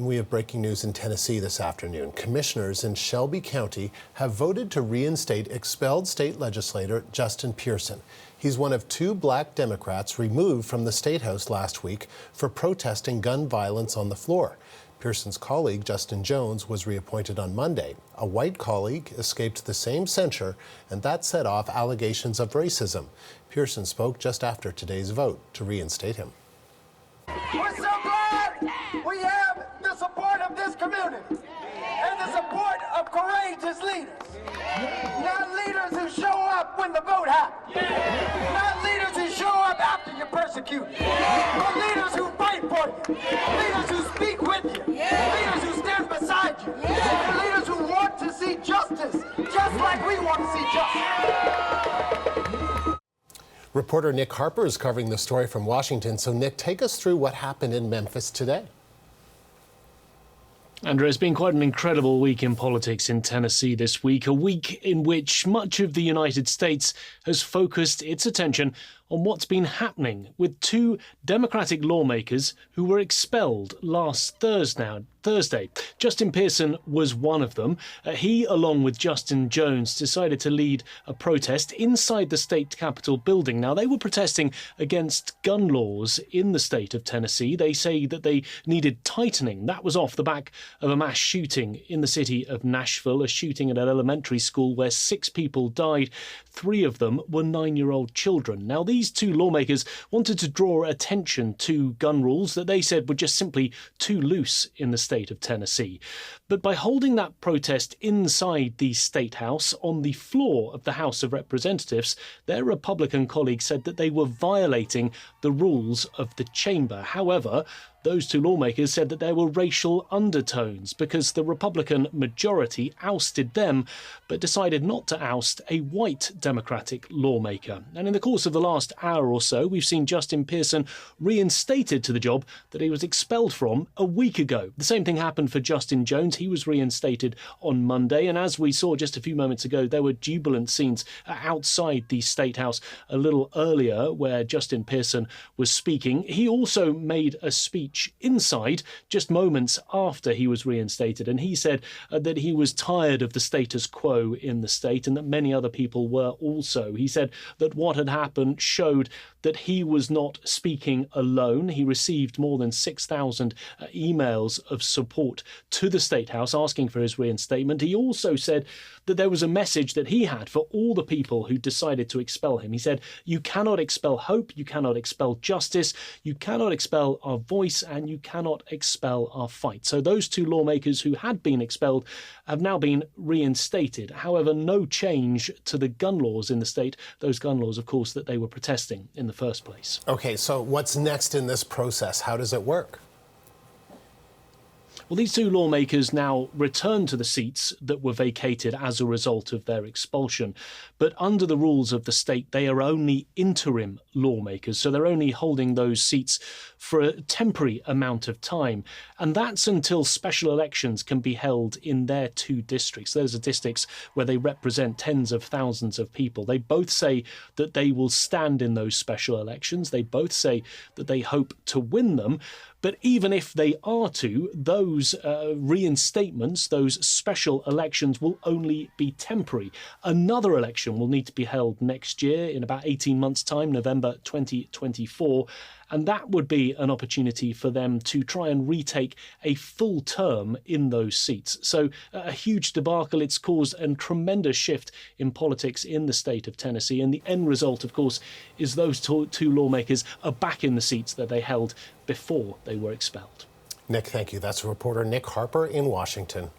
We have breaking news in Tennessee this afternoon. Commissioners in Shelby County have voted to reinstate expelled state legislator Justin Pearson. He's one of two black Democrats removed from the State House last week for protesting gun violence on the floor. Pearson's colleague, Justin Jones, was reappointed on Monday. A white colleague escaped the same censure, and that set off allegations of racism. Pearson spoke just after today's vote to reinstate him. We're so glad we have the support of this community and the support of courageous leaders. Not leaders who show up when the vote happens. Not leaders who show up after you're persecuted. But leaders who fight for you. Leaders who speak with you. Leaders who stand beside you. And leaders who want to see justice, just like we want to see justice. Reporter Nick Harper is covering the story from Washington. So, Nick, take us through what happened in Memphis today. Andrew, it's been quite an incredible week in politics in Tennessee this week, a week in which much of the United States has focused its attention on what's been happening with two Democratic lawmakers who were expelled last Thursday. Justin Pearson was one of them. He, along with Justin Jones, decided to lead a protest inside the state capitol building. Now, they were protesting against gun laws in the state of Tennessee. They say that they needed tightening. That was off the back of a mass shooting in the city of Nashville, a shooting at an elementary school where 6 people died. 3 of them were 9-year-old children. Now, these two lawmakers wanted to draw attention to gun rules that they said were just simply too loose in the state of Tennessee. But by holding that protest inside the State House on the floor of the House of Representatives, their Republican colleagues said that they were violating the rules of the chamber. However, those two lawmakers said that there were racial undertones because the Republican majority ousted them, but decided not to oust a white Democratic lawmaker. And in the course of the last hour or so, we've seen Justin Pearson reinstated to the job that he was expelled from a week ago. The same thing happened for Justin Jones. He was reinstated on Monday. And as we saw just a few moments ago, there were jubilant scenes outside the State House a little earlier where Justin Pearson was speaking. He also made a speech inside just moments after he was reinstated, and he said that he was tired of the status quo in the state and that many other people were also. He said that what had happened showed that he was not speaking alone. He received more than 6,000 emails of support to the State House asking for his reinstatement. He also said that there was a message that he had for all the people who decided to expel him. He said, "You cannot expel hope, you cannot expel justice, you cannot expel our voice, and you cannot expel our fight." So those two lawmakers who had been expelled have now been reinstated. However, no change to the gun laws in the state, those gun laws, of course, that they were protesting in the first place. Okay, so what's next in this process? How does it work? Well, these two lawmakers now return to the seats that were vacated as a result of their expulsion. But under the rules of the state, they are only interim lawmakers. So they're only holding those seats for a temporary amount of time. And that's until special elections can be held in their two districts. Those are districts where they represent tens of thousands of people. They both say that they will stand in those special elections. They both say that they hope to win them. But even if they are to, those reinstatements, those special elections will only be temporary. Another election will need to be held next year in about 18 months' time, November 2024. And that would be an opportunity for them to try and retake a full term in those seats. So a huge debacle. It's caused a tremendous shift in politics in the state of Tennessee. And the end result, of course, is those two lawmakers are back in the seats that they held before they were expelled. Nick, thank you. That's reporter Nick Harper in Washington.